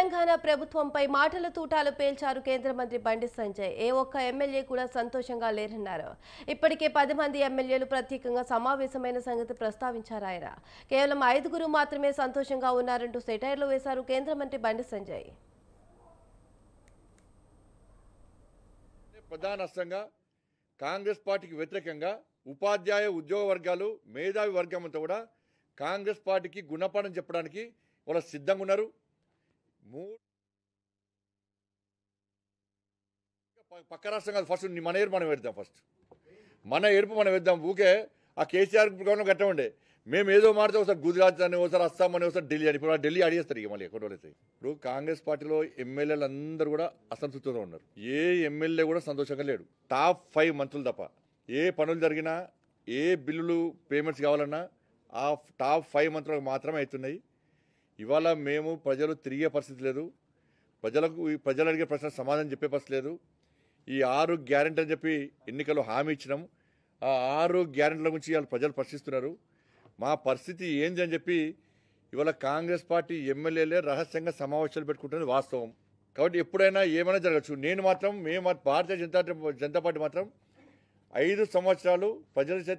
తెలంగాణ ప్రభుత్వంపై మాటల తూటాలు పేల్చారు కేంద్ర మంత్రి బండి సంజయ్. ఏ ఒక్క ఎమ్మెల్యే కూడా సంతోషంగా లేరన్నారు. ఇప్పటికే 10 మంది ఎమ్మెల్యేలు ప్రత్యేకంగా సమావేశమైన సంగతి ప్రస్తావించారు ఆయన. కేవలం 5గురు మాత్రమే సంతోషంగా ఉన్నారంటూ సెటైర్లు వేశారు కేంద్ర మంత్రి బండి సంజయ్. ప్రధానంగా కాంగ్రెస్ పార్టీకి వ్యతిరేకంగా ఉపాధ్యాయ ఉద్యోగ వర్గాలు మేధావి వర్గం అంతా కూడా కాంగ్రెస్ పార్టీకి గుణపాఠం చెప్పడానికి వాళ్ళు సిద్ధంగా ఉన్నారు. పక్క రాష్ట్రం కాదు, ఫస్ట్ మన ఏర్పు మనం వేద్దాం. మన ఏర్పు మనం వేద్దాం. ఊకే ఆ కేసీఆర్ గవర్నమెంట్ గట్ట ఉండే మేము ఏదో మాడితే ఒకసారి గుజరాత్ అని, ఒకసారి అస్సాం అని, ఒకసారి ఢిల్లీ అని. ఇప్పుడు ఢిల్లీ అడిగేస్తారు ఇక మళ్ళీ ఎక్కడ అవుతాయి. ఇప్పుడు కాంగ్రెస్ పార్టీలో ఎమ్మెల్యేలు అందరూ కూడా అసంతృప్తితో ఉన్నారు. ఏ ఎమ్మెల్యే కూడా సంతోషంగా లేడు. టాప్ 5 మంత్రులు తప్ప. ఏ పనులు జరిగినా, ఏ బిల్లులు పేమెంట్స్ కావాలన్నా ఆ టాప్ 5 మంత్రులకు మాత్రమే అవుతున్నాయి. ఇవాళ మేము ప్రజలు తిరిగే పరిస్థితి లేదు. ప్రజలు అడిగే ప్రశ్న సమాధానం చెప్పే పరిస్థితి లేదు. ఈ 6 గ్యారెంటీ అని చెప్పి ఎన్నికల్లో హామీ ఇచ్చినాం. ఆ 6 గ్యారెంటీల గురించి ఇవాళ ప్రజలు ప్రశ్నిస్తున్నారు. మా పరిస్థితి ఏంది అని చెప్పి ఇవాళ కాంగ్రెస్ పార్టీ ఎమ్మెల్యేలే రహస్యంగా సమావేశాలు పెట్టుకుంటున్నది వాస్తవం. కాబట్టి ఎప్పుడైనా ఏమైనా జరగచ్చు. మేము భారతీయ జనతా పార్టీ మాత్రం 5 సంవత్సరాలు ప్రజల చేత